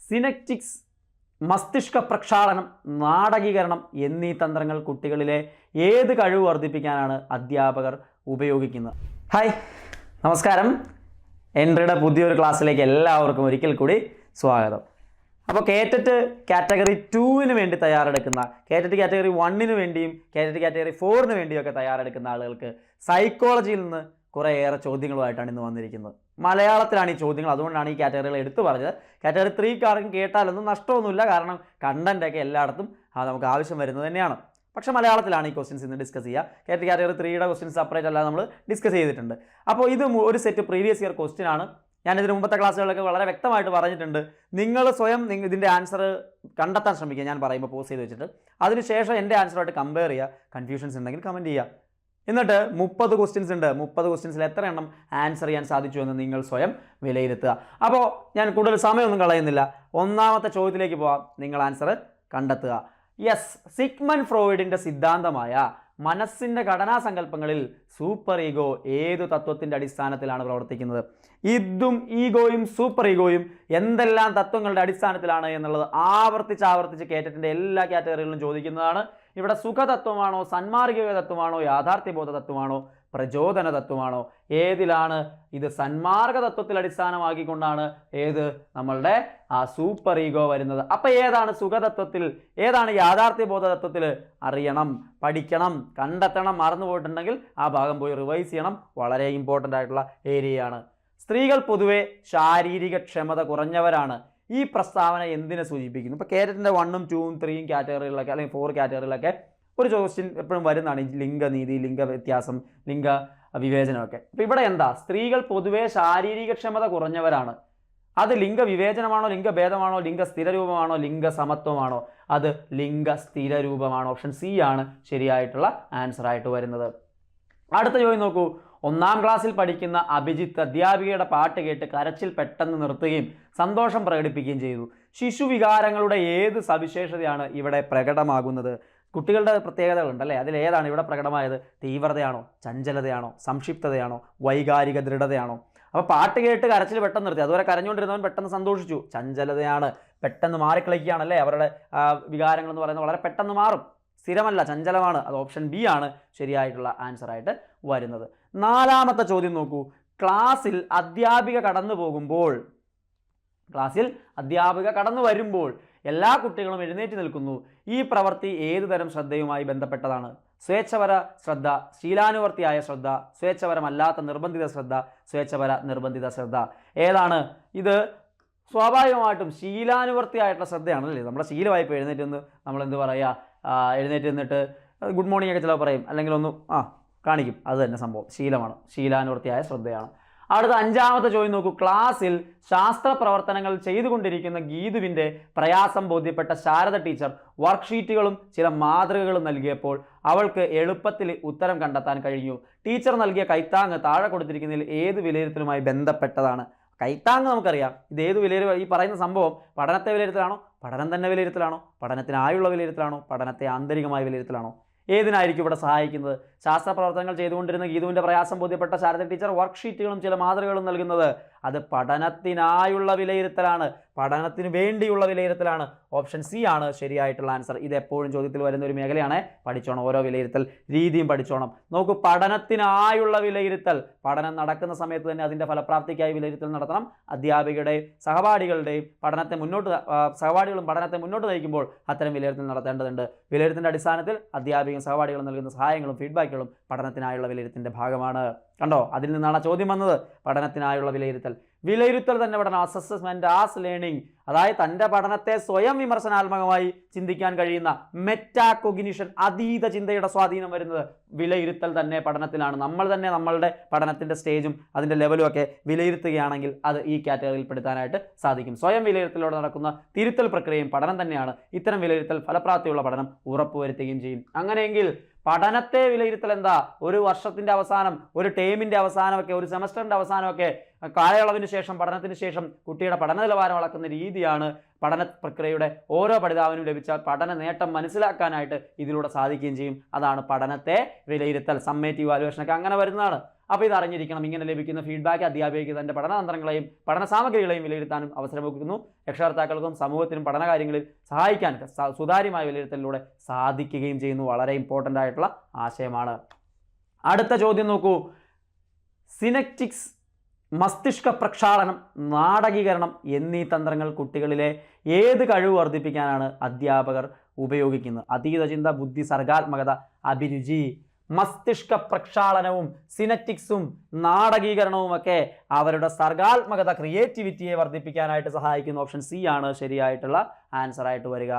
സിനെപ്റ്റിക്സ്, മസ്തിഷ്ക പ്രക്ഷാളനം, നാടകീകരണം എന്നീ തന്ത്രങ്ങൾ കുട്ടികളിലെ ഏത് കഴിവ് വർദ്ധിപ്പിക്കാനാണ് അധ്യാപകർ ഉപയോഗിക്കുന്നത്? ഹായ്, നമസ്കാരം. എൻട്രിയുടെ പുതിയൊരു ക്ലാസ്സിലേക്ക് എല്ലാവർക്കും ഒരിക്കൽ കൂടി സ്വാഗതം. അപ്പോൾ കേറ്ററ്റ് കാറ്റഗറി 2-ന് വേണ്ടി തയ്യാറെടുക്കുന്ന, കേറ്ററ്റ് കാറ്റഗറി 1-ന് വേണ്ടിയും കേറ്ററ്റ് കാറ്റഗറി 4-ന് വേണ്ടിയൊക്കെ തയ്യാറെടുക്കുന്ന ആളുകൾക്ക് സൈക്കോളജിയിൽ നിന്ന് കുറേയേറെ ചോദ്യങ്ങളുമായിട്ടാണ് ഇന്ന് വന്നിരിക്കുന്നത്. മലയാളത്തിലാണ് ഈ ചോദ്യങ്ങൾ, അതുകൊണ്ടാണ് ഈ കാറ്റഗറികൾ എടുത്തു പറഞ്ഞത്. കാറ്റഗറി 3-ക്കാർക്കും കേട്ടാലൊന്നും നഷ്ടമൊന്നുമില്ല, കാരണം കണ്ടൻ്റൊക്കെ എല്ലായിടത്തും നമുക്ക് ആവശ്യം വരുന്നത് തന്നെയാണ്. പക്ഷേ മലയാളത്തിലാണ് ഈ ക്വസ്റ്റ്യൻസ് ഇന്ന് ഡിസ്കസ് ചെയ്യുക. കേറ്ററ്റ് കാറ്റഗറി 3-യുടെ ക്വസ്റ്റ്യൻസ് സെപ്പറേറ്റ് അല്ലാതെ നമ്മൾ ഡിസ്കസ് ചെയ്തിട്ടുണ്ട്. അപ്പോൾ ഇത് ഒരു സെറ്റ് പ്രീവിയസ് ഇയർ ക്വസ്റ്റ്യൻ ആണ്. ഞാനിതിന് മുമ്പത്തെ ക്ലാസ്സുകളിലൊക്കെ വളരെ വ്യക്തമായിട്ട് പറഞ്ഞിട്ടുണ്ട്. നിങ്ങൾ സ്വയം ഇതിൻ്റെ ആൻസർ കണ്ടെത്താൻ ശ്രമിക്കുക. ഞാൻ പറയുമ്പോൾ പോസ് ചെയ്ത് വെച്ചിട്ട് അതിനുശേഷം എൻ്റെ ആൻസറുമായിട്ട് കമ്പയർ ചെയ്യുക. കൺഫ്യൂഷൻസ് ഉണ്ടെങ്കിൽ കമൻറ്റ് ചെയ്യുക. എന്നിട്ട് 30 ക്വസ്റ്റ്യൻസ് ഉണ്ട്. 30 ക്വസ്റ്റ്യൻസിൽ എത്ര എണ്ണം ആൻസർ ചെയ്യാൻ സാധിച്ചു എന്ന് നിങ്ങൾ സ്വയം വിലയിരുത്തുക. അപ്പോൾ ഞാൻ കൂടുതൽ സമയമൊന്നും കളയുന്നില്ല, ഒന്നാമത്തെ ചോദ്യത്തിലേക്ക് പോവാം. നിങ്ങൾ ആൻസർ കണ്ടെത്തുക. യെസ്, സിഗ്മണ്ട് ഫ്രോയിഡിൻ്റെ സിദ്ധാന്തമായ മനസ്സിൻ്റെ ഘടനാസങ്കല്പങ്ങളിൽ സൂപ്പർ ഈഗോ ഏതു തത്വത്തിൻ്റെ അടിസ്ഥാനത്തിലാണ് പ്രവർത്തിക്കുന്നത്? ഇതും ഈഗോയും സൂപ്പർ ഈഗോയും എന്തെല്ലാം തത്വങ്ങളുടെ അടിസ്ഥാനത്തിലാണ് എന്നുള്ളത് ആവർത്തിച്ച് കേറ്ററ്റിൻ്റെ എല്ലാ കാറ്റഗറികളിലും ചോദിക്കുന്നതാണ്. ഇവിടെ സുഖതത്വമാണോ, സന്മാർഗിക തത്വമാണോ, യാഥാർത്ഥ്യബോധ തത്വമാണോ, പ്രചോദന തത്വമാണോ? ഏതിലാണ് ഇത്? സന്മാർഗ തത്വത്തിൽ അടിസ്ഥാനമാക്കിക്കൊണ്ടാണ് നമ്മളുടെ ആ സൂപ്പർ ഈഗോ വരുന്നത്. അപ്പം ഏതാണ് സുഖതത്വത്തിൽ, ഏതാണ് യാഥാർത്ഥ്യബോധ തത്വത്തിൽ? അറിയണം, പഠിക്കണം, കണ്ടെത്തണം. മറന്നു പോയിട്ടുണ്ടെങ്കിൽ ആ ഭാഗം പോയി റിവൈസ് ചെയ്യണം. വളരെ ഇമ്പോർട്ടൻ്റ് ആയിട്ടുള്ള ഏരിയയാണ്. സ്ത്രീകൾ പൊതുവെ ശാരീരിക ക്ഷമത കുറഞ്ഞവരാണ്. ഈ പ്രസ്താവന എന്തിനെ സൂചിപ്പിക്കുന്നു? ഇപ്പോൾ കേരളത്തിൻ്റെ 1ഉം 2ഉം 3ഉം കാറ്റഗറികളിലൊക്കെ, അല്ലെങ്കിൽ 4 കാറ്റഗറികളിലൊക്കെ ഒരു ക്വസ്റ്റ്യൻ എപ്പോഴും വരുന്നതാണ് ലിംഗനീതി, ലിംഗവ്യത്യാസം, ലിംഗ വിവേചനമൊക്കെ. അപ്പോൾ ഇവിടെ എന്താ? സ്ത്രീകൾ പൊതുവെ ശാരീരിക ക്ഷമത കുറഞ്ഞവരാണ്. അത് ലിംഗവിവേചനമാണോ, ലിംഗഭേദമാണോ, ലിംഗ സ്ഥിരരൂപമാണോ, ലിംഗസമത്വമാണോ? അത് ലിംഗ സ്ഥിരരൂപമാണ്. ഓപ്ഷൻ സി ആണ് ശരിയായിട്ടുള്ള ആൻസർ ആയിട്ട് വരുന്നത്. അടുത്ത ചോദ്യം നോക്കൂ. 1-ാം ക്ലാസ്സിൽ പഠിക്കുന്ന അഭിജിത്ത് അധ്യാപികയുടെ പാട്ട് കേട്ട് കരച്ചിൽ പെട്ടെന്ന് നിർത്തുകയും സന്തോഷം പ്രകടിപ്പിക്കുകയും ചെയ്തു. ശിശുവികാരങ്ങളുടെ ഏത് സവിശേഷതയാണ് ഇവിടെ പ്രകടമാകുന്നത്? കുട്ടികളുടെ പ്രത്യേകതകളുണ്ടല്ലേ, അതിലേതാണ് ഇവിടെ പ്രകടമായത്? തീവ്രതയാണോ, ചഞ്ചലതയാണോ, സംക്ഷിപ്തതയാണോ, വൈകാരിക ദൃഢതയാണോ? അപ്പോൾ പാട്ട് കേട്ട് കരച്ചിൽ പെട്ടെന്ന് നിർത്തി. അതുവരെ കരഞ്ഞുകൊണ്ടിരുന്നവൻ പെട്ടെന്ന് സന്തോഷിച്ചു. ചഞ്ചലതയാണ്, പെട്ടെന്ന് മാറിക്കളിക്കുകയാണല്ലേ. അവരുടെ വികാരങ്ങൾ എന്ന് പറയുന്നത് വളരെ പെട്ടെന്ന് മാറും, സ്ഥിരമല്ല, ചഞ്ചലമാണ്. അത് ഓപ്ഷൻ ബി ആണ് ശരിയായിട്ടുള്ള ആൻസർ ആയിട്ട് വരുന്നത്. 4-ാമത്തെ ചോദ്യം നോക്കൂ. ക്ലാസ്സിൽ അധ്യാപിക കടന്നു വരുമ്പോൾ എല്ലാ കുട്ടികളും എഴുന്നേറ്റ് നിൽക്കുന്നു. ഈ പ്രവൃത്തി ഏതു തരം ശ്രദ്ധയുമായി ബന്ധപ്പെട്ടതാണ്? സ്വേച്ഛപര ശ്രദ്ധ, ശീലാനുവർത്തിയായ ശ്രദ്ധ, സ്വേച്ഛപരമല്ലാത്ത നിർബന്ധിത ശ്രദ്ധ, സ്വേച്ഛപര നിർബന്ധിത ശ്രദ്ധ? ഏതാണ് ഇത്? സ്വാഭാവികമായിട്ടും ശീലാനുവർത്തിയായിട്ടുള്ള ശ്രദ്ധയാണല്ലേ. നമ്മുടെ ശീലമായിപ്പോൾ എഴുന്നേറ്റ് നിന്ന് നമ്മൾ എന്ത് പറയുക, എഴുന്നേറ്റ് നിന്നിട്ട് ഗുഡ് മോർണിംഗ് ഒക്കെ ചിലപ്പോൾ പറയും, അല്ലെങ്കിൽ ഒന്ന് കാണിക്കും. അത് തന്നെ സംഭവം, ശീലമാണ്, ശീലാനുവർത്തിയായ ശ്രദ്ധയാണ്. അടുത്ത 5-ാമത്തെ ചോദ്യം നോക്കൂ. ക്ലാസ്സിൽ ശാസ്ത്ര പ്രവർത്തനങ്ങൾ ചെയ്തുകൊണ്ടിരിക്കുന്ന ഗീതുവിൻ്റെ പ്രയാസം ബോധ്യപ്പെട്ട ശാരദ ടീച്ചർ വർക്ക്ഷീറ്റുകളും ചില മാതൃകകളും നൽകിയപ്പോൾ അവൾക്ക് എളുപ്പത്തിൽ ഉത്തരം കണ്ടെത്താൻ കഴിഞ്ഞു. ടീച്ചർ നൽകിയ കൈത്താങ്ങ് താഴെ കൊടുത്തിരിക്കുന്നതിൽ ഏത് വിലയിരുത്തലുമായി ബന്ധപ്പെട്ടതാണ്? കൈത്താങ്ങ് നമുക്കറിയാം. ഇത് ഏത് വിലയിരുത്തൽ? ഈ പറയുന്ന സംഭവം പഠനത്തെ വിലയിരുത്തലാണോ, പഠനം തന്നെ വിലയിരുത്തലാണോ, പഠനത്തിനായുള്ള വിലയിരുത്തലാണോ, പഠനത്തെ ആന്തരികമായ വിലയിരുത്തലാണോ? ഏതിനായിരിക്കും ഇവിടെ സഹായിക്കുന്നത്? ശാസ്ത്ര പ്രവർത്തനങ്ങൾ ചെയ്തുകൊണ്ടിരുന്ന ഗീതുവിൻ്റെ പ്രയാസം ബോധ്യപ്പെട്ട ശാരദ ടീച്ചർ വർക്ക്ഷീറ്റുകളും ചില മാതൃകകളും നൽകുന്നത് അത് പഠനത്തിനായുള്ള വിലയിരുത്തലാണ്, പഠനത്തിന് വേണ്ടിയുള്ള വിലയിരുത്തലാണ്. ഓപ്ഷൻ സി ആണ് ശരിയായിട്ടുള്ള ആൻസർ. ഇത് എപ്പോഴും ചോദ്യത്തിൽ വരുന്ന ഒരു മേഖലയാണ്. പഠിച്ചോണം, ഓരോ വിലയിരുത്തൽ രീതിയും പഠിച്ചോണം. നോക്കൂ, പഠനത്തിനായുള്ള വിലയിരുത്തൽ, പഠനം നടക്കുന്ന സമയത്ത് തന്നെ അതിൻ്റെ ഫലപ്രാപ്തിക്കായി വിലയിരുത്തൽ നടത്തണം. അധ്യാപികയുടെയും സഹപാഠികളുടെയും സഹപാഠികളും പഠനത്തെ മുന്നോട്ട് നയിക്കുമ്പോൾ അത്തരം വിലയിരുത്തൽ നടത്തേണ്ടതുണ്ട്. വിലയിരുത്തലിൻ്റെ അടിസ്ഥാനത്തിൽ അധ്യാപികയും സഹപാഠികളും നൽകുന്ന സഹായങ്ങളും ഫീഡ്ബാക്കുകളും പഠനത്തിനായുള്ള വിലയിരുത്തലിൻ്റെ ഭാഗമാണ്. കണ്ടോ, അതിൽ നിന്നാണ് ചോദ്യം വന്നത്. പഠനത്തിനായുള്ള വിലയിരുത്തൽ തന്നെ പഠനം. അസസ്മെന്റ് ആസ് ലേണിംഗ്, അതായത് തൻ്റെ പഠനത്തെ സ്വയം വിമർശനാത്മകമായി ചിന്തിക്കാൻ കഴിയുന്ന മെറ്റാകോഗ്നിഷൻ, അതീത ചിന്തയുടെ സ്വാധീനം വരുന്നത് വിലയിരുത്തൽ തന്നെ പഠനത്തിലാണ്. നമ്മൾ തന്നെ നമ്മളുടെ പഠനത്തിൻ്റെ സ്റ്റേജും അതിൻ്റെ ലെവലും ഒക്കെ വിലയിരുത്തുകയാണെങ്കിൽ അത് ഈ കാറ്റഗറിയിൽ പെടുത്താനായിട്ട് സാധിക്കും. സ്വയം വിലയിരുത്തലോടെ നടക്കുന്ന തിരുത്തൽ പ്രക്രിയയും പഠനം തന്നെയാണ്. ഇത്തരം വിലയിരുത്തൽ ഫലപ്രാപ്തിയുള്ള പഠനം ഉറപ്പുവരുത്തുകയും ചെയ്യും. അങ്ങനെയെങ്കിൽ പഠനത്തെ വിലയിരുത്തൽ എന്താ? ഒരു വർഷത്തിൻ്റെ അവസാനം, ഒരു ടേമിൻ്റെ അവസാനമൊക്കെ, ഒരു സെമസ്റ്ററിൻ്റെ അവസാനമൊക്കെ കാലയളവിന് ശേഷം, പഠനത്തിന് ശേഷം കുട്ടിയുടെ പഠന നിലവാരം അളക്കുന്ന രീതിയാണ് പഠന പ്രക്രിയയുടെ ഓരോ പഠിതാവിനും ലഭിച്ച പഠന നേട്ടം മനസ്സിലാക്കാനായിട്ട് ഇതിലൂടെ സാധിക്കുകയും ചെയ്യും. അതാണ് പഠനത്തെ വിലയിരുത്തൽ. സമ്മേറ്റീവ് വാല്യുവേഷനൊക്കെ അങ്ങനെ വരുന്നതാണ്. അപ്പോൾ ഇത് അറിഞ്ഞിരിക്കണം. ഇങ്ങനെ ലഭിക്കുന്ന ഫീഡ്ബാക്ക് അധ്യാപികയ്ക്ക് തൻ്റെ പഠനതന്ത്രങ്ങളെയും പഠന സാമഗ്രികളെയും വിലയിരുത്താനും അവസരമൊരുക്കുന്നു. രക്ഷകർത്താക്കൾക്കും സമൂഹത്തിനും പഠനകാര്യങ്ങളിൽ സഹായിക്കാൻ സുതാര്യമായ വിലയിരുത്തലിലൂടെ സാധിക്കുകയും ചെയ്യുന്നു. വളരെ ഇമ്പോർട്ടൻ്റ് ആയിട്ടുള്ള ആശയമാണ്. അടുത്ത ചോദ്യം നോക്കൂ. സിനക്റ്റിക്സ്, മസ്തിഷ്ക പ്രക്ഷാളനം, നാടകീകരണം എന്നീ തന്ത്രങ്ങൾ കുട്ടികളിലെ ഏത് കഴിവ് വർദ്ധിപ്പിക്കാനാണ് അധ്യാപകർ ഉപയോഗിക്കുന്നത്? അതീത ചിന്ത, ബുദ്ധി, സർഗാത്മകത, അഭിരുചി. മസ്തിഷ്ക പ്രക്ഷാളനവും സിനറ്റിക്സും നാടകീകരണവുമൊക്കെ അവരുടെ സർഗാത്മകത, ക്രിയേറ്റിവിറ്റിയെ വർദ്ധിപ്പിക്കാനായിട്ട് സഹായിക്കുന്നു. ഓപ്ഷൻ സി ആണ് ശരിയായിട്ടുള്ള ആൻസർ ആയിട്ട് വരിക.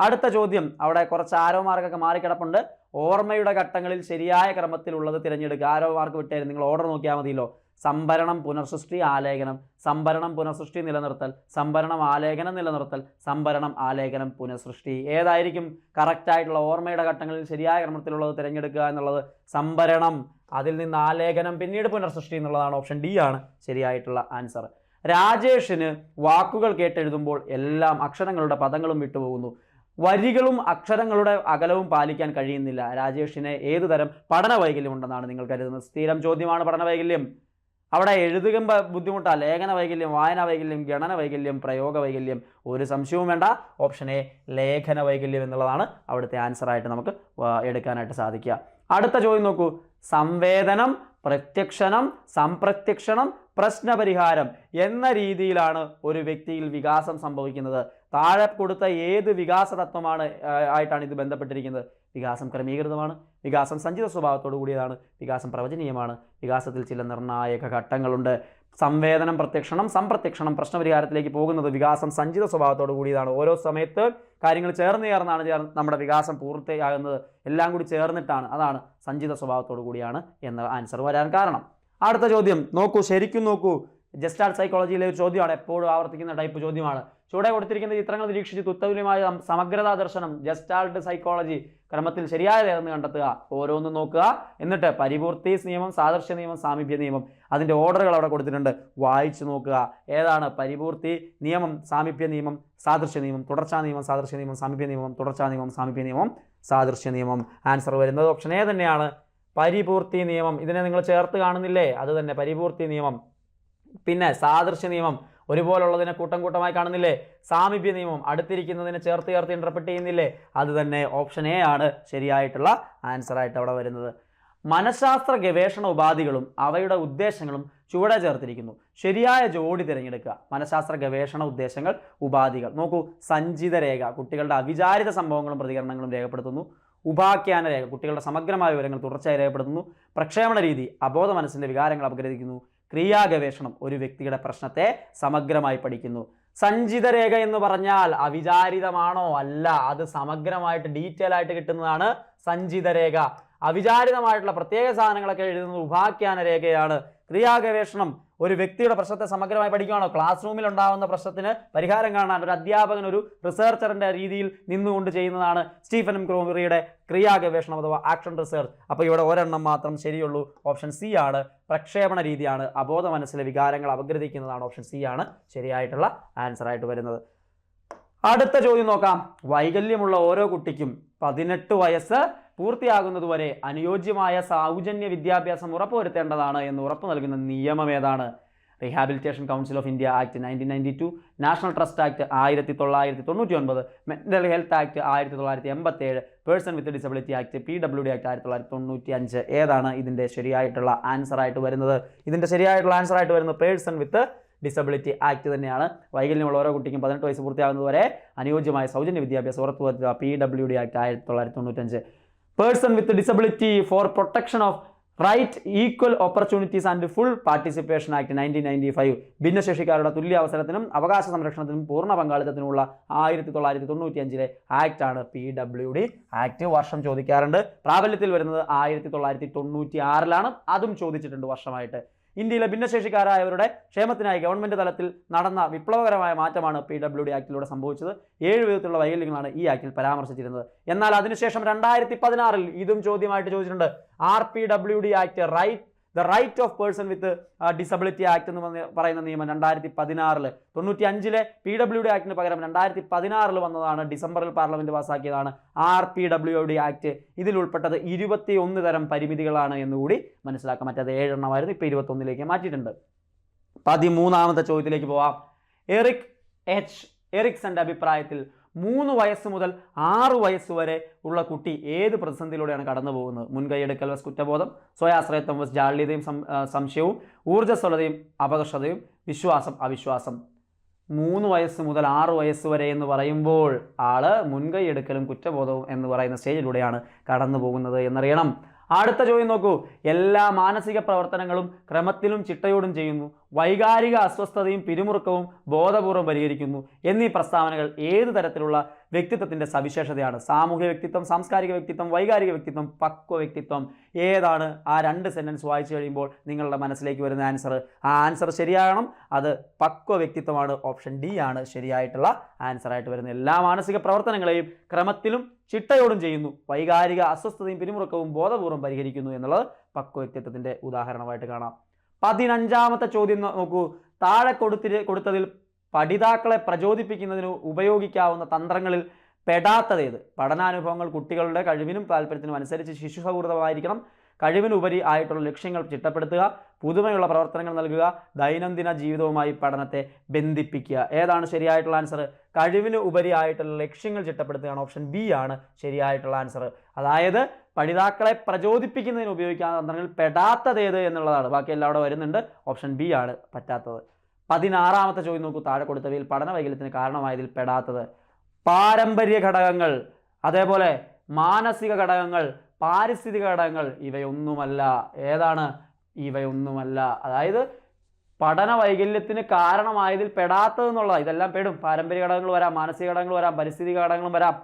അടുത്ത ചോദ്യം, അവിടെ കുറച്ച് ആരോ മാർക്കൊക്കെ മാറിക്കിടപ്പുണ്ട്. ഓർമ്മയുടെ ഘട്ടങ്ങളിൽ ശരിയായ ക്രമത്തിലുള്ളത് തിരഞ്ഞെടുക്കുക. ആരോ മാർക്ക് വിട്ടായിരുന്നു, നിങ്ങൾ ഓർഡർ നോക്കിയാൽ മതിയല്ലോ. സംഭരണം, പുനർസൃഷ്ടി, ആലേഖനം. സംഭരണം, പുനർസൃഷ്ടി, നിലനിർത്തൽ. സംഭരണം, ആലേഖനം, നിലനിർത്തൽ. സംഭരണം, ആലേഖനം, പുനഃസൃഷ്ടി. ഏതായിരിക്കും കറക്റ്റായിട്ടുള്ള ഓർമ്മയുടെ ഘട്ടങ്ങളിൽ ശരിയായ ക്രമത്തിലുള്ളത് തിരഞ്ഞെടുക്കുക എന്നുള്ളത്? സംഭരണം, അതിൽ നിന്ന് ആലേഖനം, പിന്നീട് പുനർസൃഷ്ടി എന്നുള്ളതാണ്. ഓപ്ഷൻ ഡി ആണ് ശരിയായിട്ടുള്ള ആൻസർ. രാജേഷിന് വാക്കുകൾ കേട്ടെഴുതുമ്പോൾ എല്ലാം അക്ഷരങ്ങളുടെ പദങ്ങളും വിട്ടുപോകുന്നു. വരികളും അക്ഷരങ്ങളുടെ അകലവും പാലിക്കാൻ കഴിയുന്നില്ല. രാജേഷിന് ഏതുതരം പഠന വൈകല്യം ഉണ്ടെന്നാണ് നിങ്ങൾ കരുതുന്നത്? സ്ഥിരം ചോദ്യമാണ് പഠന വൈകല്യം. അവിടെ എഴുതുമ്പോൾ ബുദ്ധിമുട്ടാണ്. ലേഖന വൈകല്യം, വായന വൈകല്യം, ഗണന വൈകല്യം, പ്രയോഗ വൈകല്യം. ഒരു സംശയവും വേണ്ട, ഓപ്ഷൻ എ ലേഖന വൈകല്യം എന്നുള്ളതാണ് അവിടുത്തെ ആൻസറായിട്ട് നമുക്ക് എടുക്കാനായിട്ട് സാധിക്കുക. അടുത്ത ചോദ്യം നോക്കൂ. സംവേദനം, പ്രത്യക്ഷണം, സംപ്രത്യക്ഷണം, പ്രശ്നപരിഹാരം എന്ന രീതിയിലാണ് ഒരു വ്യക്തിയിൽ വികാസം സംഭവിക്കുന്നത്. താഴെ കൊടുത്ത ഏത് വികാസ തത്വമാണ് ആയിട്ടാണ് ഇത് ബന്ധപ്പെട്ടിരിക്കുന്നത്? വികാസം ക്രമീകൃതമാണ്, വികാസം സഞ്ചിത സ്വഭാവത്തോടു കൂടിയതാണ്, വികാസം പ്രവചനീയമാണ്, വികാസത്തിൽ ചില നിർണായക ഘട്ടങ്ങളുണ്ട്. സംവേദനം, പ്രത്യക്ഷണം, സംപ്രത്യക്ഷണം, പ്രശ്നപരിഹാരത്തിലേക്ക് പോകുന്നത് വികാസം സഞ്ചിത സ്വഭാവത്തോടു കൂടിയതാണ്. ഓരോ സമയത്ത് കാര്യങ്ങൾ ചേർന്നാണ് നമ്മുടെ വികാസം പൂർത്തിയാകുന്നത്. എല്ലാം കൂടി ചേർന്നിട്ടാണ്, അതാണ് സഞ്ചിത സ്വഭാവത്തോടു കൂടിയാണ് എന്ന ആൻസർ വരാൻ കാരണം. അടുത്ത ചോദ്യം നോക്കൂ, ശരിക്കും നോക്കൂ. ജസ്റ്റാൾട്ട് സൈക്കോളജിയിലെ ഒരു ചോദ്യമാണ്, എപ്പോഴും ആവർത്തിക്കുന്ന ടൈപ്പ് ചോദ്യമാണ്. ചുവടെ കൊടുത്തിരിക്കുന്ന ചിത്രങ്ങൾ നിരീക്ഷിച്ച് തുല്യമായ സമഗ്രതാ ദർശനം, ജസ്റ്റാൾട്ട് സൈക്കോളജി ക്രമത്തിൽ ശരിയായതെന്ന് കണ്ടെത്തുക. ഓരോന്നും നോക്കുക, എന്നിട്ട് പരിപൂർത്തി നിയമം, സാദൃശ്യ നിയമം, സാമീപ്യ നിയമം, അതിൻ്റെ ഓർഡറുകൾ അവിടെ കൊടുത്തിട്ടുണ്ട്, വായിച്ചു നോക്കുക. ഏതാണ് പരിപൂർത്തി നിയമം, സാമീപ്യ നിയമം, സാദൃശ്യ നിയമം, തുടർച്ചാ നിയമം, സാദൃശ്യ നിയമം, സാമീപ്യ നിയമം, തുടർച്ചാ നിയമം, സാമീപ്യ നിയമം, സാദൃശ്യ നിയമം. ആൻസർ വരുന്നത് ഓപ്ഷൻ എ തന്നെയാണ്, പരിപൂർത്തി നിയമം. ഇതിനെ നിങ്ങൾ ചേർത്ത് കാണുന്നില്ലേ? അത് തന്നെ പരിപൂർത്തി നിയമം. പിന്നെ സാദൃശ്യ നിയമം, ഒരുപോലുള്ളതിനെ കൂട്ടം കൂട്ടമായി കാണുന്നില്ലേ? സാമീപ്യ നിയമം, അടുത്തിരിക്കുന്നതിനെ ചേർത്ത് ഇന്റർപ്രറ്റ് ചെയ്യുന്നില്ലേ? അത് തന്നെ ഓപ്ഷൻ എ ആണ് ശരിയായിട്ടുള്ള ആൻസറായിട്ട് അവിടെ വരുന്നത്. മനഃശാസ്ത്ര ഗവേഷണ ഉപാധികളും അവയുടെ ഉദ്ദേശങ്ങളും ചുവടെ ചേർത്തിരിക്കുന്നു. ശരിയായ ജോഡി തിരഞ്ഞെടുക്കുക. മനഃശാസ്ത്ര ഗവേഷണ ഉദ്ദേശങ്ങൾ, ഉപാധികൾ. നോക്കൂ, സഞ്ചിത രേഖ കുട്ടികളുടെ അവിചാരിത സംഭവങ്ങളും പ്രതികരണങ്ങളും രേഖപ്പെടുത്തുന്നു. ഉപാഖ്യാന രേഖ കുട്ടികളുടെ സമഗ്രമായ വിവരങ്ങൾ തുടർച്ചയായി രേഖപ്പെടുത്തുന്നു. പ്രക്ഷേപണ രീതി അബോധ മനസ്സിൻ്റെ വികാരങ്ങൾ അപഗ്രഥിക്കുന്നു. ക്രിയാഗവേഷണം ഒരു വ്യക്തിയുടെ പ്രശ്നത്തെ സമഗ്രമായി പഠിക്കുന്നു. സഞ്ചിത രേഖ എന്ന് പറഞ്ഞാൽ അവിചാരിതമാണോ? അല്ല, അത് സമഗ്രമായിട്ട് ഡീറ്റെയിൽ ആയിട്ട് കിട്ടുന്നതാണ് സഞ്ചിത രേഖ. അവിചാരിതമായിട്ടുള്ള പ്രത്യേക സാധനങ്ങളൊക്കെ എഴുതുന്നത് ഉപാഖ്യാന രേഖയാണ്. ക്രിയാഗവേഷണം ഒരു വ്യക്തിയുടെ പ്രശ്നത്തെ സമഗ്രമായി പഠിക്കുകയാണോ? ക്ലാസ് റൂമിൽ ഉണ്ടാകുന്ന പ്രശ്നത്തിന് പരിഹാരം കാണാൻ ഒരു അധ്യാപകൻ ഒരു റിസർച്ചറിൻ്റെ രീതിയിൽ നിന്നുകൊണ്ട് ചെയ്യുന്നതാണ് സ്റ്റീഫൻ എം കോവിയുടെ ക്രിയാഗവേഷണം അഥവാ ആക്ഷൻ റിസർച്ച്. അപ്പോൾ ഇവിടെ ഒരെണ്ണം മാത്രം ശരിയുള്ളൂ, ഓപ്ഷൻ സി ആണ്. പ്രക്ഷേപണ രീതിയാണ്, അബോധ മനസ്സിലെ വികാരങ്ങൾ അപഗ്രഥിക്കുന്നതാണ്. ഓപ്ഷൻ സി ആണ് ശരിയായിട്ടുള്ള ആൻസറായിട്ട് വരുന്നത്. അടുത്ത ചോദ്യം നോക്കാം. വൈകല്യമുള്ള ഓരോ കുട്ടിക്കും 18 വയസ്സ് പൂർത്തിയാകുന്നതുവരെ അനുയോജ്യമായ സൗജന്യ വിദ്യാഭ്യാസം ഉറപ്പുവരുത്തേണ്ടതാണ് എന്ന് ഉറപ്പു നൽകുന്ന നിയമം ഏതാണ്? Rehabilitation council of India act 1992, national trust act 1999, mental health act 1987, person with disability act PWD act 1995. ഏതാണ് ഇതിൻ്റെ ശരിയായിട്ടുള്ള ആൻസറായിട്ട് വരുന്നത്? ഇതിൻ്റെ ശരിയായിട്ടുള്ള ആൻസറായിട്ട് വരുന്നത് പേഴ്സൺ വിത്ത് ഡിസബിലിറ്റി ആക്ട് തന്നെയാണ്. വൈകല്യമുള്ള ഓരോ കുട്ടിക്കും 18 വയസ്സ് പൂർത്തിയാകുന്നതുവരെ അനുയോജ്യമായ സൗജന്യ വിദ്യാഭ്യാസം ഉറപ്പുവരുത്തുക PWD act 1995. Person with disability for protection of right, equal opportunities and full participation act 1995. ഭിന്നശേഷിക്കാരുടെ തുല്യ അവസരത്തിനും അവകാശ സംരക്ഷണത്തിനും പൂർണ്ണ പങ്കാളിത്തത്തിനുമുള്ള 1995 ആക്ടാണ് PWD ആക്ട്. വർഷം ചോദിക്കാറുണ്ട്. പ്രാബല്യത്തിൽ വരുന്നത് 1996 അതും ചോദിച്ചിട്ടുണ്ട് വർഷമായിട്ട്. ഇന്ത്യയിലെ ഭിന്നശേഷിക്കാരായവരുടെ ക്ഷേമത്തിനായി ഗവൺമെൻറ് തലത്തിൽ നടന്ന വിപ്ലവകരമായ മാറ്റമാണ് PWD ആക്ടിലൂടെ സംഭവിച്ചത്. 7 വിധത്തിലുള്ള വൈകല്യങ്ങളാണ് ഈ ആക്ടിൽ പരാമർശിച്ചിരുന്നത്. എന്നാൽ അതിനുശേഷം 2016 ഇതും ചോദ്യമായിട്ട് ചോദിച്ചിട്ടുണ്ട്. RPWD act, right the right of person with disability act എന്ന് പറയുന്ന നിയമം 2016 95 PWD ആക്ടിന് പകരം 2016 വന്നതാണ്. ഡിസംബറിൽ പാർലമെന്റ് പാസ്സാക്കിയതാണ് RPWD ആക്ട്. ഇതിൽ ഉൾപ്പെട്ടത് 21 തരം പരിമിതികളാണ് എന്നുകൂടി മനസ്സിലാക്കാം. മറ്റേത് 7 എണ്ണമായിരുന്നു, ഇപ്പോൾ 21 മാറ്റിയിട്ടുണ്ട്. 13ാമത്തെ ചോദ്യത്തിലേക്ക് പോവാം. എറിക്സന്റെ അഭിപ്രായത്തിൽ 3 വയസ്സ് മുതൽ 6 വയസ്സ് വരെ ഉള്ള കുട്ടി ഏത് പ്രതിസന്ധിയിലൂടെയാണ് കടന്നു പോകുന്നത്? മുൻകൈയെടുക്കൽ വസ് കുറ്റബോധം, സ്വയാശ്രയത്വം വസ് ജാള്യതയും സംശയവും, ഊർജ്ജസ്വലതയും അപകർഷതയും, വിശ്വാസം അവിശ്വാസം. 3 വയസ്സ് മുതൽ 6 വയസ്സ് വരെ എന്ന് പറയുമ്പോൾ ആള് മുൻകൈയെടുക്കലും കുറ്റബോധവും എന്ന് പറയുന്ന സ്റ്റേജിലൂടെയാണ് കടന്നു പോകുന്നത് എന്നറിയണം. അടുത്ത ചോദ്യം നോക്കൂ. എല്ലാ മാനസിക പ്രവർത്തനങ്ങളും ക്രമത്തിലും ചിട്ടയോടും ചെയ്യുന്നു, വൈകാരിക അസ്വസ്ഥതയും പിരിമുറുക്കവും ബോധപൂർവം പരിഹരിക്കുന്നു എന്നീ പ്രസ്താവനകൾ ഏത് തരത്തിലുള്ള വ്യക്തിത്വത്തിൻ്റെ സവിശേഷതയാണ്? സാമൂഹിക വ്യക്തിത്വം, സാംസ്കാരിക വ്യക്തിത്വം, വൈകാരിക വ്യക്തിത്വം, പക്വ വ്യക്തിത്വം. ഏതാണ്? ആ 2 സെൻറ്റൻസ് വായിച്ചു കഴിയുമ്പോൾ നിങ്ങളുടെ മനസ്സിലേക്ക് വരുന്ന ആൻസർ, ആ ആൻസർ ശരിയാകണം. അത് പക്വ വ്യക്തിത്വമാണ്. ഓപ്ഷൻ ഡി ആണ് ശരിയായിട്ടുള്ള ആൻസറായിട്ട് വരുന്നത്. എല്ലാ മാനസിക പ്രവർത്തനങ്ങളെയും ക്രമത്തിലും ചിട്ടയോടും ചെയ്യുന്നു, വൈകാരിക അസ്വസ്ഥതയും പിരിമുറുക്കവും ബോധപൂർവം പരിഹരിക്കുന്നു എന്നുള്ളത് പക്വ വ്യക്തിത്വത്തിൻ്റെ ഉദാഹരണമായിട്ട് കാണാം. 15ാമത്തെ ചോദ്യം നോക്കൂ. താഴെ കൊടുത്തതിൽ പഠിതാക്കളെ പ്രചോദിപ്പിക്കുന്നതിന് ഉപയോഗിക്കാവുന്ന തന്ത്രങ്ങളിൽ പെടാത്തതേത്? പഠനാനുഭവങ്ങൾ കുട്ടികളുടെ കഴിവിനും താല്പര്യത്തിനും അനുസരിച്ച് ശിശു സൗഹൃദമായിരിക്കണം, കഴിവിനുപരി ആയിട്ടുള്ള ലക്ഷ്യങ്ങൾ ചിട്ടപ്പെടുത്തുക, പുതുമയുള്ള പ്രവർത്തനങ്ങൾ നൽകുക, ദൈനംദിന ജീവിതവുമായി പഠനത്തെ ബന്ധിപ്പിക്കുക. ഏതാണ് ശരിയായിട്ടുള്ള ആൻസർ? കഴിവിന് ഉപരി ആയിട്ടുള്ള ലക്ഷ്യങ്ങൾ ചിട്ടപ്പെടുത്തുകയാണ്. ഓപ്ഷൻ ബി ആണ് ശരിയായിട്ടുള്ള ആൻസർ. അതായത് പഠിതാക്കളെ പ്രചോദിപ്പിക്കുന്നതിന് ഉപയോഗിക്കാവുന്ന തന്ത്രങ്ങളിൽ പെടാത്തതേത് എന്നുള്ളതാണ്. ബാക്കി എല്ലാം അവിടെ വരുന്നുണ്ട്. ഓപ്ഷൻ ബി ആണ് പറ്റാത്തത്. 16ാമത്തെ ചോദ്യം നോക്കൂ. താഴെ കൊടുത്തവയിൽ പഠന വൈകല്യത്തിന് കാരണമായതിൽ പെടാത്തത്? പാരമ്പര്യ ഘടകങ്ങൾ, അതേപോലെ മാനസിക ഘടകങ്ങൾ, പാരിസ്ഥിതിക ഘടകങ്ങൾ. ഇവയൊന്നുമല്ല. ഏതാണ്? ഇവയൊന്നുമല്ല. അതായത് പഠന വൈകല്യത്തിന് കാരണമായതിൽ പെടാത്തതെന്നുള്ളതാണ്. ഇതെല്ലാം പെടും. പാരമ്പര്യ ഘടകങ്ങൾ വരാം, മാനസിക ഘടകങ്ങൾ വരാം, പരിസ്ഥിതിക ഘടകങ്ങളും വരാം.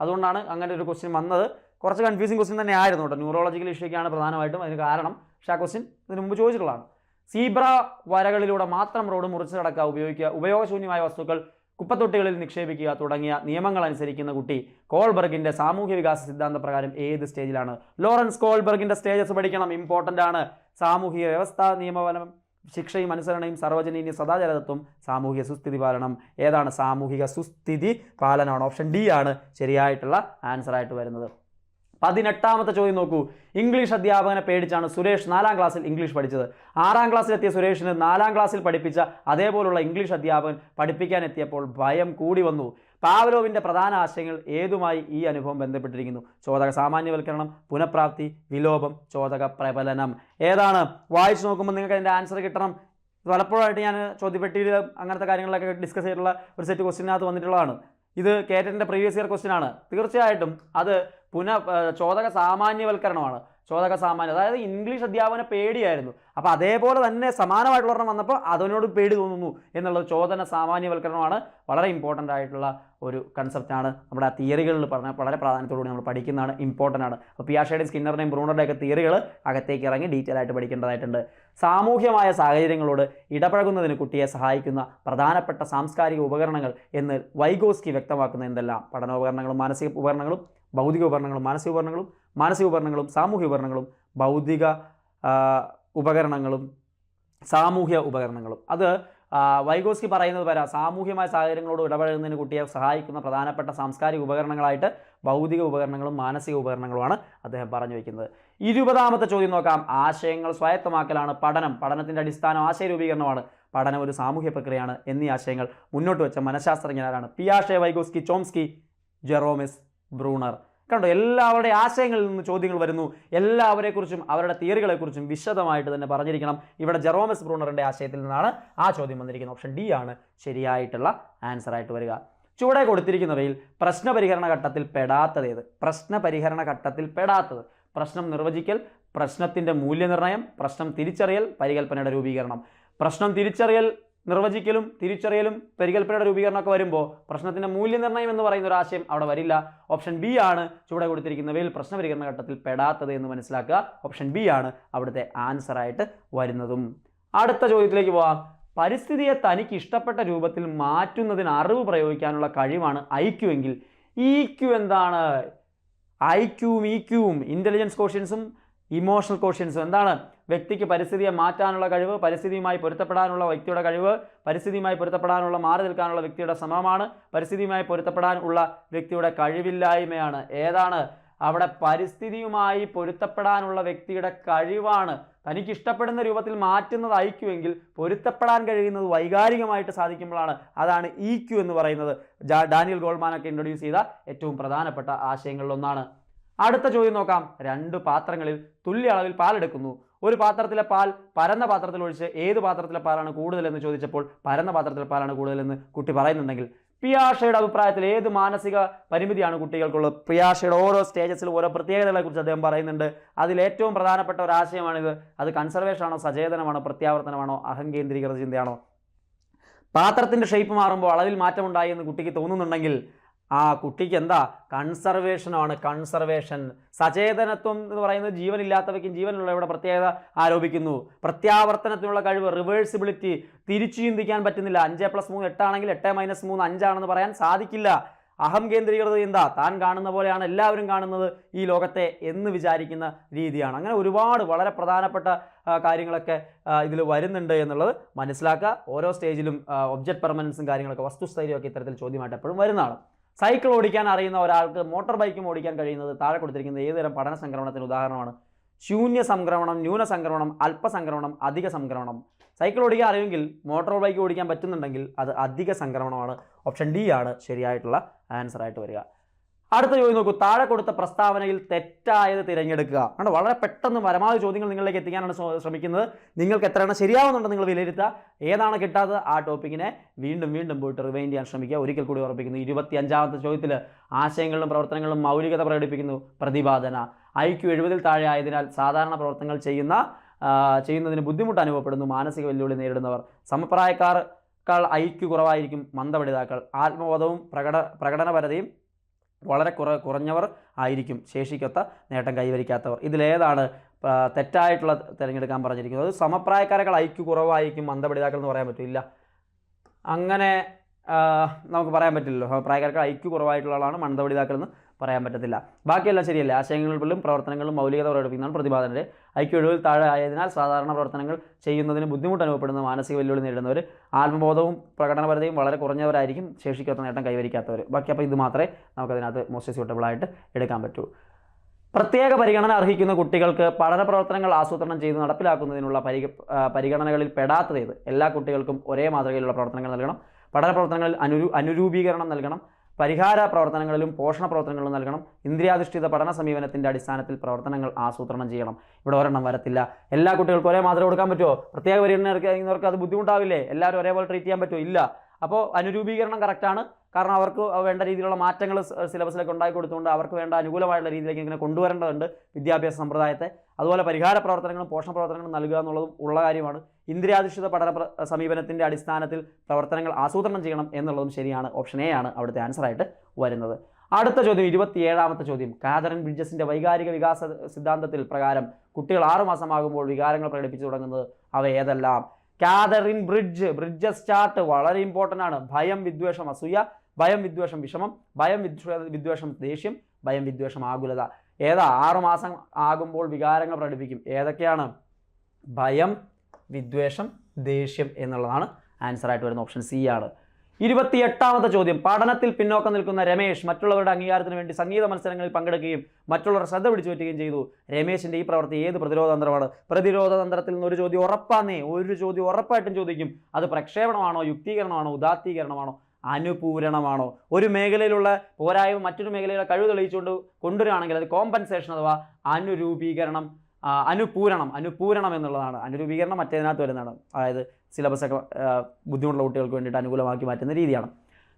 അതുകൊണ്ടാണ് അങ്ങനെ ഒരു ക്വസ്റ്റ്യൻ വന്നത്. കുറച്ച് കൺഫ്യൂസിങ് ക്വസ്റ്റ്യൻ തന്നെ ആയിരുന്നു കേട്ടോ. ന്യൂറോളജിക്കൽ ഇഷ്യൂക്കാണ് പ്രധാനമായിട്ടും അതിന് കാരണം. പക്ഷേ ആ ക്വസ്റ്റ്യൻ ഇതിന് മുമ്പ് ചോദിച്ചിട്ടുള്ളതാണ്. സീബ്ര വരകളിലൂടെ മാത്രം റോഡ് മുറിച്ച് കടക്കുക, ഉപയോഗശൂന്യമായ വസ്തുക്കൾ കുപ്പത്തൊട്ടികളിൽ നിക്ഷേപിക്കുക തുടങ്ങിയ നിയമങ്ങൾ അനുസരിക്കുന്ന കുട്ടി കോൾബർഗിന്റെ സാമൂഹ്യ വികാസ സിദ്ധാന്ത പ്രകാരം ഏത് സ്റ്റേജിലാണ്? ലോറൻസ് കോൾബർഗിന്റെ സ്റ്റേജസ് പഠിക്കണം, ഇമ്പോർട്ടൻ്റ് ആണ്. സാമൂഹിക വ്യവസ്ഥ, നിയമപരം, ശിക്ഷയും അനുസരണയും, സർവ്വജനീയ സദാചാരത്വം, സാമൂഹിക സുസ്ഥിതി പാലനം. ഏതാണ്? സാമൂഹിക സുസ്ഥിതി പാലനമാണ്. ഓപ്ഷൻ ഡി ആണ് ശരിയായിട്ടുള്ള ആൻസറായിട്ട് വരുന്നത്. 18ാമത്തെ ചോദ്യം നോക്കൂ. ഇംഗ്ലീഷ് അധ്യാപകനെ പേടിച്ചാണ് സുരേഷ് 4ാം ക്ലാസ്സിൽ ഇംഗ്ലീഷ് പഠിച്ചത്. 6ാം ക്ലാസ്സിലെത്തിയ സുരേഷിന് 4ാം ക്ലാസ്സിൽ പഠിപ്പിച്ച അതേപോലുള്ള ഇംഗ്ലീഷ് അധ്യാപകൻ പഠിപ്പിക്കാനെത്തിയപ്പോൾ ഭയം കൂടി വന്നു. പാവ്ലോവിൻ്റെ പ്രധാന ആശയങ്ങൾ ഏതുമായി ഈ അനുഭവം ബന്ധപ്പെട്ടിരിക്കുന്നു? ചോദക സാമാന്യവൽക്കരണം, പുനഃപ്രാപ്തി, വിലോപം, ചോദക പ്രബലനം. ഏതാണ്? വായിച്ചു നോക്കുമ്പോൾ നിങ്ങൾക്ക് അതിൻ്റെ ആൻസർ കിട്ടണം. പലപ്പോഴായിട്ട് ഞാൻ ചോദ്യപ്പെട്ടിയിൽ അങ്ങനത്തെ കാര്യങ്ങളൊക്കെ ഡിസ്കസ് ചെയ്തിട്ടുള്ള ഒരു സെറ്റ് ക്വസ്റ്റ്യനകത്ത് വന്നിട്ടുള്ളതാണ്. ഇത് കേറ്ററ്റിൻ്റെ പ്രീവിയസ് ഇയർ ക്വസ്റ്റ്യൻ ആണ്. തീർച്ചയായിട്ടും അത് ചോദക സാമാന്യവൽക്കരണമാണ്. ചോദക സാമാന്യം, അതായത് ഇംഗ്ലീഷ് അധ്യാപന പേടിയായിരുന്നു. അപ്പോൾ അതേപോലെ തന്നെ സമാനമായിട്ടുള്ള ഒരെണ്ണം വന്നപ്പോൾ അതിനോട് പേടി തോന്നുന്നു എന്നുള്ളത് ചോദന സാമാന്യവൽക്കരണമാണ്. വളരെ ഇമ്പോർട്ടൻ്റ് ആയിട്ടുള്ള ഒരു കൺസെപ്റ്റാണ്. നമ്മുടെ ആ തിയറികളിൽ പറഞ്ഞാൽ വളരെ പ്രാധാന്യത്തോടുകൂടി നമ്മൾ പഠിക്കുന്നതാണ്, ഇമ്പോർട്ടൻ്റ് ആണ്. അപ്പോൾ പിയാഷയുടെയും സ്കിന്നറുടെയും ബ്രൂണറുടെയൊക്കെ തിയറികൾ അകത്തേക്ക് ഇറങ്ങി ഡീറ്റെയിൽ ആയിട്ട് പഠിക്കേണ്ടതായിട്ടുണ്ട്. സാമൂഹ്യമായ സാഹചര്യങ്ങളോട് ഇടപഴകുന്നതിന് കുട്ടിയെ സഹായിക്കുന്ന പ്രധാനപ്പെട്ട സാംസ്കാരിക ഉപകരണങ്ങൾ എന്ന് വൈഗോസ്കി വ്യക്തമാക്കുന്ന എന്തെല്ലാം? പഠനോപകരണങ്ങളും മാനസിക ഉപകരണങ്ങളും, ഭൗതിക ഉപകരണങ്ങളും മാനസിക ഉപകരണങ്ങളും, മാനസിക ഉപകരണങ്ങളും സാമൂഹ്യ ഉപകരണങ്ങളും, ഭൗതിക ഉപകരണങ്ങളും സാമൂഹ്യ ഉപകരണങ്ങളും. അത് വൈഗോസ്കി പറയുന്നത് വരാം. സാമൂഹ്യമായ സാഹചര്യങ്ങളോട് ഇടപഴകുന്നതിന് കുട്ടിയെ സഹായിക്കുന്ന പ്രധാനപ്പെട്ട സാംസ്കാരിക ഉപകരണങ്ങളായിട്ട് ഭൗതിക ഉപകരണങ്ങളും മാനസിക ഉപകരണങ്ങളുമാണ് അദ്ദേഹം പറഞ്ഞു വയ്ക്കുന്നത്. 20ാമത്തെ ചോദ്യം നോക്കാം. ആശയങ്ങൾ സ്വായത്തമാക്കലാണ് പഠനം. പഠനത്തിൻ്റെ അടിസ്ഥാനം ആശയ രൂപീകരണമാണ്. പഠനം ഒരു സാമൂഹ്യ പ്രക്രിയയാണ് എന്നീ ആശയങ്ങൾ മുന്നോട്ട് വെച്ച മനഃശാസ്ത്രജ്ഞരാണ്? പിയാഷെ, വൈഗോസ്കി, ചോംസ്കി, ജെറോമിസ്, ബ്രൂണർ. കണ്ടോ, എല്ലാവരുടെയും ആശയങ്ങളിൽ നിന്ന് ചോദ്യങ്ങൾ വരുന്നു. എല്ലാവരെക്കുറിച്ചും അവരുടെ തിയറികളെക്കുറിച്ചും വിശദമായിട്ട് തന്നെ പറഞ്ഞിരിക്കണം. ഇവിടെ ജെറോമിസ് ബ്രൂണറിൻ്റെ ആശയത്തിൽ നിന്നാണ് ആ ചോദ്യം വന്നിരിക്കുന്നത്. ഓപ്ഷൻ ഡി ആണ് ശരിയായിട്ടുള്ള ആൻസറായിട്ട് വരിക. ചുവടെ കൊടുത്തിരിക്കുന്നവയിൽ പ്രശ്നപരിഹരണ ഘട്ടത്തിൽ പെടാത്തതേത്? പ്രശ്നപരിഹരണ ഘട്ടത്തിൽ പെടാത്തത്: പ്രശ്നം നിർവചിക്കൽ, പ്രശ്നത്തിൻ്റെ മൂല്യനിർണ്ണയം, പ്രശ്നം തിരിച്ചറിയൽ, പരികൽപ്പനയുടെ രൂപീകരണം. പ്രശ്നം തിരിച്ചറിയൽ, നിർവചിക്കലും തിരിച്ചറിയലും പരികൽപ്പനയുടെ രൂപീകരണമൊക്കെ വരുമ്പോൾ പ്രശ്നത്തിൻ്റെ മൂല്യനിർണ്ണയം എന്ന് പറയുന്ന ഒരു ആശയം അവിടെ വരില്ല. ഓപ്ഷൻ ബി ആണ് ചുവടെ കൊടുത്തിരിക്കുന്നവയിൽ പ്രശ്നപരിഹരണ ഘട്ടത്തിൽ പെടാത്തത് എന്ന് മനസ്സിലാക്കുക. ഓപ്ഷൻ ബി ആണ് അവിടുത്തെ ആൻസറായിട്ട് വരുന്നതും. അടുത്ത ചോദ്യത്തിലേക്ക് പോവാം. പരിസ്ഥിതിയെ തനിക്ക് ഇഷ്ടപ്പെട്ട രൂപത്തിൽ മാറ്റുന്നതിന് അറിവ് പ്രയോഗിക്കാനുള്ള കഴിവാണ് IQ എങ്കിൽ EQ എന്താണ്? IQവും EQവും ഇൻ്റലിജൻസ് കോഷ്യൻസും ഇമോഷണൽ കോഷ്യൻസും എന്താണ്? വ്യക്തിക്ക് പരിസ്ഥിതിയെ മാറ്റാനുള്ള കഴിവ്, പരിസ്ഥിതിയുമായി പൊരുത്തപ്പെടാനുള്ള വ്യക്തിയുടെ കഴിവ്, പരിസ്ഥിതിയുമായി പൊരുത്തപ്പെടാനുള്ള മാറി നിൽക്കാനുള്ള വ്യക്തിയുടെ ശ്രമമാണ്, പരിസ്ഥിതിയുമായി പൊരുത്തപ്പെടാനുള്ള വ്യക്തിയുടെ കഴിവില്ലായ്മയാണ്. ഏതാണ് അവിടെ? പരിസ്ഥിതിയുമായി പൊരുത്തപ്പെടാനുള്ള വ്യക്തിയുടെ കഴിവാണ്. തനിക്ക് ഇഷ്ടപ്പെടുന്ന രൂപത്തിൽ മാറ്റുന്നത് ഐക്യുവെങ്കിൽ പൊരുത്തപ്പെടാൻ കഴിയുന്നത് വൈകാരികമായിട്ട് സാധിക്കുമ്പോഴാണ്. അതാണ് EQ എന്ന് പറയുന്നത്. ഡാനിയൽ ഗോൾമാനൊക്കെ ഇൻട്രൊഡ്യൂസ് ചെയ്ത ഏറ്റവും പ്രധാനപ്പെട്ട ആശയങ്ങളിലൊന്നാണ്. അടുത്ത ചോദ്യം നോക്കാം. 2 പാത്രങ്ങളിൽ തുല്യ അളവിൽ പാലെടുക്കുന്നു. ഒരു പാത്രത്തിലെ പാൽ പരന്ന പാത്രത്തിൽ ഒഴിച്ച് ഏത് പാത്രത്തിലെ പാലാണ് കൂടുതലെന്ന് ചോദിച്ചപ്പോൾ പരന്ന പാത്രത്തിലെ പാലാണ് കൂടുതലെന്ന് കുട്ടി പറയുന്നുണ്ടെങ്കിൽ പിയാഷയുടെ അഭിപ്രായത്തിൽ ഏത് മാനസിക പരിമിതിയാണ് കുട്ടികൾക്കുള്ളത്? പിയാഷയുടെ ഓരോ സ്റ്റേജസിലും ഓരോ പ്രത്യേകതകളെക്കുറിച്ച് അദ്ദേഹം പറയുന്നുണ്ട്. അതിൽ ഏറ്റവും പ്രധാനപ്പെട്ട ഒരു ആശയമാണിത്. അത് കൺസർവേഷൻ ആണോ, സചേതനമാണോ, പ്രത്യാവർത്തനമാണോ, അഹംകേന്ദ്രീകൃത ചിന്തയാണോ? പാത്രത്തിൻ്റെ ഷേപ്പ് മാറുമ്പോൾ അളവിൽ മാറ്റമുണ്ടായി എന്ന് കുട്ടിക്ക് തോന്നുന്നുണ്ടെങ്കിൽ ആ കുട്ടിക്ക് എന്താ? കൺസർവേഷനാണ്. കൺസർവേഷൻ. സചേതനത്വം എന്ന് പറയുന്നത് ജീവനില്ലാത്തവയ്ക്കും ജീവനുള്ളവയുടെ പ്രത്യേകത ആരോപിക്കുന്നു. പ്രത്യാവർത്തനത്തിനുള്ള കഴിവ്, റിവേഴ്സിബിലിറ്റി, തിരിച്ചു ചിന്തിക്കാൻ പറ്റുന്നില്ല. 5+3 8 ആണെങ്കിൽ 8 - 3 5 ആണെന്ന് പറയാൻ സാധിക്കില്ല. അഹം കേന്ദ്രീകൃത ചിന്ത, താൻ കാണുന്ന പോലെയാണ് എല്ലാവരും കാണുന്നത് ഈ ലോകത്തെ എന്ന് വിചാരിക്കുന്ന രീതിയാണ്. അങ്ങനെ ഒരുപാട് വളരെ പ്രധാനപ്പെട്ട കാര്യങ്ങളൊക്കെ ഇതിൽ വരുന്നുണ്ട് എന്നുള്ളത് മനസ്സിലാക്കുക. ഓരോ സ്റ്റേജിലും ഒബ്ജക്റ്റ് പെർമനൻസും കാര്യങ്ങളൊക്കെ, വസ്തുസ്ഥൈര്യമൊക്കെ ഇത്തരത്തിൽ ചോദ്യമായിട്ട് എപ്പോഴും വരുന്നതാണ്. സൈക്കിൾ ഓടിക്കാൻ അറിയുന്ന ഒരാൾക്ക് മോട്ടോർ ബൈക്കും ഓടിക്കാൻ കഴിയുന്നത് താഴെ കൊടുത്തിരിക്കുന്നത് ഏതുതരം പഠന സംക്രമണത്തിന് ഉദാഹരണമാണ്? ശൂന്യ സംക്രമണം, ന്യൂനസംക്രമണം, അല്പസംക്രമണം, അധിക സംക്രമണം. സൈക്കിൾ ഓടിക്കാൻ അറിയുമെങ്കിൽ മോട്ടോർ ബൈക്ക് ഓടിക്കാൻ പറ്റുന്നുണ്ടെങ്കിൽ അത് അധിക സംക്രമണമാണ്. ഓപ്ഷൻ ഡി ആണ് ശരിയായിട്ടുള്ള ആൻസർ ആയിട്ട് വരിക. അടുത്ത ചോദ്യം നോക്കൂ. താഴെ കൊടുത്ത പ്രസ്താവനയിൽ തെറ്റായത് തിരഞ്ഞെടുക്കുക. ആണ് വളരെ പെട്ടെന്ന് പരമാവധി ചോദ്യങ്ങൾ നിങ്ങളിലേക്ക് എത്തിക്കാനാണ് ശ്രമിക്കുന്നത്. നിങ്ങൾക്ക് എത്രയാണ് ശരിയാവുന്നുണ്ടെന്ന് നിങ്ങൾ വിലയിരുത്തുക. ഏതാണ് കിട്ടാത്തത് ആ ടോപ്പിക്കിനെ വീണ്ടും വീണ്ടും പോയിട്ട് റിവൈൻഡ് ചെയ്യാൻ ശ്രമിക്കുക. ഒരിക്കൽ കൂടി ഉറപ്പിക്കുന്നു. 25ാമത്തെ ചോദ്യത്തിൽ ആശയങ്ങളിലും പ്രവർത്തനങ്ങളിലും മൗലികത പ്രകടിപ്പിക്കുന്നു. പ്രതിപാദന. IQ 70-ൽ താഴെ ആയതിനാൽ സാധാരണ പ്രവർത്തനങ്ങൾ ചെയ്യുന്നതിന് ബുദ്ധിമുട്ട് അനുഭവപ്പെടുന്നു. മാനസിക വെല്ലുവിളി നേരിടുന്നവർ. സമപ്രായക്കാർ IQ കുറവായിരിക്കും മന്ദപഠിതാക്കൾ. ആത്മബോധവും പ്രകടനപരതയും വളരെ കുറഞ്ഞവർ ആയിരിക്കും ശേഷിക്കൊത്ത നേട്ടം കൈവരിക്കാത്തവർ. ഇതിലേതാണ് തെറ്റായിട്ടുള്ള തിരഞ്ഞെടുക്കാൻ പറഞ്ഞിരിക്കുന്നത്? സമപ്രായക്കാരേക്കാൾ IQ കുറവായിരിക്കും മന്ദപഠിതാക്കൾ എന്ന് പറയാൻ പറ്റില്ല. അങ്ങനെ നമുക്ക് പറയാൻ പറ്റില്ലല്ലോ. സമപ്രായക്കാർക്ക് IQ കുറവായിട്ടുള്ള ആളാണ് മന്ദപഠിതാക്കൾ എന്ന് പറയാൻ പറ്റത്തില്ല. ബാക്കിയെല്ലാം ശരിയല്ലേ. ആശയങ്ങളിലും പ്രവർത്തനങ്ങളിലും മൗലികത പ്രകടിപ്പിക്കുന്നതാണ് പ്രതിപാദനയുടെ. IQ 70-ൽ താഴെ ആയതിനാൽ സാധാരണ പ്രവർത്തനങ്ങൾ ചെയ്യുന്നതിന് ബുദ്ധിമുട്ട് അനുഭവപ്പെടുന്ന മാനസിക വെല്ലുവിളി നേരിടുന്നവർ. ആത്മബോധവും പ്രകടനപരതയും വളരെ കുറഞ്ഞവരായിരിക്കും ശേഷിക്കാത്ത നേട്ടം കൈവരിക്കാത്തവർ. ബാക്കി അപ്പോൾ ഇത് മാത്രമേ നമുക്കതിനകത്ത് മോസ്റ്റ് സ്യൂട്ടബിൾ ആയിട്ട് എടുക്കാൻ പറ്റൂ. പ്രത്യേക പരിഗണന അർഹിക്കുന്ന കുട്ടികൾക്ക് പഠന പ്രവർത്തനങ്ങൾ ആസൂത്രണം ചെയ്ത് നടപ്പിലാക്കുന്നതിനുള്ള പരിഗണനകളിൽ പെടാത്തത്? എല്ലാ കുട്ടികൾക്കും ഒരേ മാതൃകയിലുള്ള പ്രവർത്തനങ്ങൾ നൽകണം. പഠന പ്രവർത്തനങ്ങളിൽ അനുരൂപീകരണം നൽകണം. പരിഹാര പ്രവർത്തനങ്ങളിലും പോഷണ പ്രവർത്തനങ്ങളിലും നൽകണം. ഇന്ദ്രിയാധിഷ്ഠിത പഠന സമീപനത്തിൻ്റെ അടിസ്ഥാനത്തിൽ പ്രവർത്തനങ്ങൾ ആസൂത്രണം ചെയ്യണം. ഇവിടെ ഒരെണ്ണം വരത്തില്ല. എല്ലാ കുട്ടികൾക്കും ഒരേ മാതൃക കൊടുക്കാൻ പറ്റുമോ? പ്രത്യേക പരിഗണന ഇറക്കുന്നവർക്ക് അത് ബുദ്ധിമുട്ടാവില്ലേ? എല്ലാവരും ഒരേപോലെ ട്രീറ്റ് ചെയ്യാൻ പറ്റുമോ? ഇല്ല. അപ്പോൾ അനുരൂപീകരണം കറക്റ്റാണ്. കാരണം അവർക്ക് വേണ്ട രീതിയിലുള്ള മാറ്റങ്ങൾ സിലബസിലേക്ക് ഉണ്ടാക്കി കൊടുത്തുകൊണ്ട് അവർക്ക് വേണ്ട അനുകൂലമായുള്ള രീതിയിലേക്ക് ഇങ്ങനെ കൊണ്ടുവരേണ്ടതുണ്ട് വിദ്യാഭ്യാസ സമ്പ്രദായത്തെ. അതുപോലെ പരിഹാര പ്രവർത്തനങ്ങളും പോഷണ പ്രവർത്തനങ്ങളും നൽകുക എന്നുള്ളതും ഉള്ള കാര്യമാണ്. ഇന്ദ്രിയാധിഷ്ഠിത പഠന സമീപനത്തിൻ്റെ അടിസ്ഥാനത്തിൽ പ്രവർത്തനങ്ങൾ ആസൂത്രണം ചെയ്യണം എന്നുള്ളതും ശരിയാണ്. ഓപ്ഷൻ എ ആണ് അവിടുത്തെ ആൻസറായിട്ട് വരുന്നത്. അടുത്ത ചോദ്യം 27ാമത്തെ ചോദ്യം. കാതറിൻ ബ്രിഡ്ജസിൻ്റെ വൈകാരിക വികാസ സിദ്ധാന്തത്തിൽ പ്രകാരം കുട്ടികൾ 6 മാസമാകുമ്പോൾ വികാരങ്ങൾ പ്രകടിപ്പിച്ചു തുടങ്ങുന്നത് അവ ഏതെല്ലാം? കാതറിൻ ബ്രിഡ്ജസ് ചാർട്ട് വളരെ ഇമ്പോർട്ടൻ്റ് ആണ്. ഭയം, വിദ്വേഷം, അസൂയ. ഭയം, വിദ്വേഷം, വിഷമം. ഭയം, വിദ്വേഷം, ദേഷ്യം. ഭയം, വിദ്വേഷം, ആകുലത. ഏതാ 6 മാസം ആകുമ്പോൾ വികാരങ്ങൾ പ്രകടിപ്പിക്കും? ഏതൊക്കെയാണ്? ഭയം, വിദ്വേഷം, ദേഷ്യം എന്നുള്ളതാണ് ആൻസറായിട്ട് വരുന്ന. ഓപ്ഷൻ സി ആണ്. 28ാമത്തെ ചോദ്യം. പഠനത്തിൽ പിന്നോക്കം നിൽക്കുന്ന രമേശ് മറ്റുള്ളവരുടെ അംഗീകാരത്തിന് വേണ്ടി സംഗീത മത്സരങ്ങളിൽ പങ്കെടുക്കുകയും മറ്റുള്ളവരുടെ ശ്രദ്ധ പിടിച്ചു പറ്റുകയും ചെയ്തു. രമേശിൻ്റെ ഈ പ്രവൃത്തി ഏത് പ്രതിരോധ തന്ത്രമാണ്? പ്രതിരോധ തന്ത്രത്തിൽ നിന്ന് ഒരു ചോദ്യം ഉറപ്പാന്നേ. ഒരു ചോദ്യം ഉറപ്പായിട്ടും ചോദിക്കും. അത് പ്രക്ഷേപണമാണോ, യുക്തീകരണമാണോ, ഉദാത്തീകരണമാണോ, അനുപൂരണമാണോ? ഒരു മേഖലയിലുള്ള പോരായ്മ മറ്റൊരു മേഖലയിലെ കഴിവ് തെളിയിച്ചുകൊണ്ട് കൊണ്ടുവരികയാണെങ്കിൽ അത് കോമ്പൻസേഷൻ അഥവാ അനുരൂപീകരണം. അനുപൂരണം എന്നുള്ളതാണ്. അനുരൂപീകരണം മറ്റേതിനകത്ത് വരുന്നതാണ്. അതായത് സിലബസൊക്കെ ബുദ്ധിമുട്ടുള്ള കുട്ടികൾക്ക് വേണ്ടിയിട്ട് അനുകൂലമാക്കി മാറ്റുന്ന രീതിയാണ്.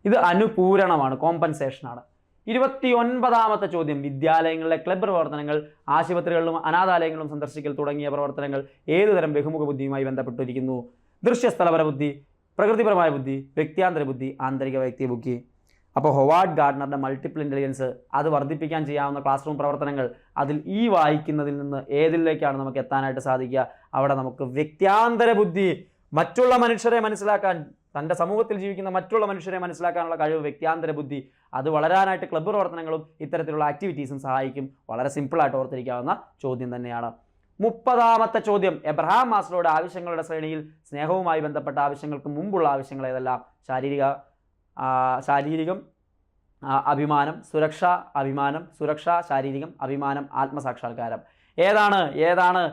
ഇത് അനുപൂരണമാണ്, കോമ്പൻസേഷനാണ്. 29ാമത്തെ ചോദ്യം. വിദ്യാലയങ്ങളിലെ ക്ലബ്ബ് പ്രവർത്തനങ്ങൾ, ആശുപത്രികളിലും അനാഥാലയങ്ങളിലും സന്ദർശിക്കൽ തുടങ്ങിയ പ്രവർത്തനങ്ങൾ ഏതുതരം ബഹുമുഖ ബുദ്ധിയുമായി ബന്ധപ്പെട്ടിരിക്കുന്നു? ദൃശ്യസ്ഥലപര ബുദ്ധി, പ്രകൃതിപരമായ ബുദ്ധി, വ്യക്തിയാന്തര ബുദ്ധി, ആന്തരിക വ്യക്തി ബുദ്ധി. അപ്പോൾ ഹൊവാർഡ് ഗാർഡനറുടെ മൾട്ടിപ്പിൾ ഇൻ്റലിജൻസ് അത് വർദ്ധിപ്പിക്കാൻ ചെയ്യാവുന്ന ക്ലാസ് റൂം പ്രവർത്തനങ്ങൾ, അതിൽ ഈ വായിക്കുന്നതിൽ നിന്ന് ഏതിലേക്കാണ് നമുക്ക് എത്താനായിട്ട് സാധിക്കുക? അവിടെ നമുക്ക് വ്യക്തിയാന്തര ബുദ്ധി, മറ്റുള്ള മനുഷ്യരെ മനസ്സിലാക്കാൻ, തൻ്റെ സമൂഹത്തിൽ ജീവിക്കുന്ന മറ്റുള്ള മനുഷ്യരെ മനസ്സിലാക്കാനുള്ള കഴിവ്, വ്യക്തിയാന്തര ബുദ്ധി, അത് വളരാനായിട്ട് ക്ലബ്ബ് പ്രവർത്തനങ്ങളും ഇത്തരത്തിലുള്ള ആക്ടിവിറ്റീസും സഹായിക്കും. വളരെ സിമ്പിളായിട്ട് ഓർത്തിരിക്കാവുന്ന ചോദ്യം തന്നെയാണ്. 30ാമത്തെ ചോദ്യം, എബ്രഹാം മാസ്ലോയുടെ ആവശ്യങ്ങളുടെ ശ്രേണിയിൽ സ്നേഹവുമായി ബന്ധപ്പെട്ട ആവശ്യങ്ങൾക്ക് മുമ്പുള്ള ആവശ്യങ്ങൾ ഏതെല്ലാം? ശാരീരികം, അഭിമാനം, സുരക്ഷ, ശാരീരികം, അഭിമാനം, ആത്മസാക്ഷാത്കാരം. ഏതാണ്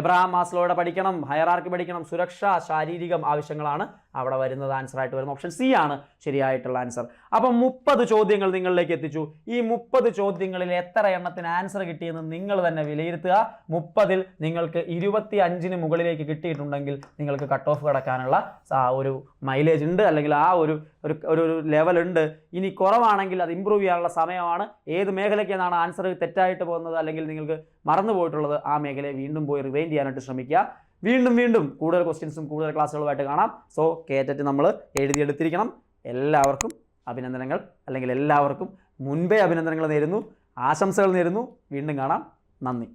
എബ്രഹാം മാസ്ലോയുടെ പഠിക്കണം, ഹയറാർക്കി പഠിക്കണം. സുരക്ഷ, ശാരീരികം ആവശ്യങ്ങളാണ് അവിടെ വരുന്നത്. ആൻസർ ആയിട്ട് വരുന്ന ഓപ്ഷൻ സി ആണ് ശരിയായിട്ടുള്ള ആൻസർ. അപ്പം 30 ചോദ്യങ്ങൾ നിങ്ങളിലേക്ക് എത്തിച്ചു. ഈ 30 ചോദ്യങ്ങളിൽ എത്ര എണ്ണത്തിന് ആൻസർ കിട്ടിയെന്ന് നിങ്ങൾ തന്നെ വിലയിരുത്തുക. 30ൽ നിങ്ങൾക്ക് 25ന് മുകളിലേക്ക് കിട്ടിയിട്ടുണ്ടെങ്കിൽ നിങ്ങൾക്ക് കട്ട് ഓഫ് കടക്കാനുള്ള ഒരു മൈലേജ് ഉണ്ട്, അല്ലെങ്കിൽ ആ ഒരു ലെവൽ ഉണ്ട്. ഇനി കുറവാണെങ്കിൽ അത് ഇമ്പ്രൂവ് ചെയ്യാനുള്ള സമയമാണ്. ഏത് മേഖലയ്ക്കെന്നാണ് ആൻസർ തെറ്റായിട്ട് പോകുന്നത് അല്ലെങ്കിൽ നിങ്ങൾക്ക് മറന്നു പോയിട്ടുള്ളത്, ആ മേഖലയെ വീണ്ടും പോയി റിവൈൻഡ് ചെയ്യാനായിട്ട് ശ്രമിക്കുക. വീണ്ടും കൂടുതൽ ക്വസ്റ്റ്യൻസും കൂടുതൽ ക്ലാസ്സുകളുമായിട്ട് കാണാം. സോ കേറ്ററ്റ് നമ്മൾ എഴുതിയെടുത്തിരിക്കണം. എല്ലാവർക്കും അഭിനന്ദനങ്ങൾ, അല്ലെങ്കിൽ എല്ലാവർക്കും മുൻപേ അഭിനന്ദനങ്ങൾ നേരുന്നു, ആശംസകൾ നേരുന്നു. വീണ്ടും കാണാം. നന്ദി.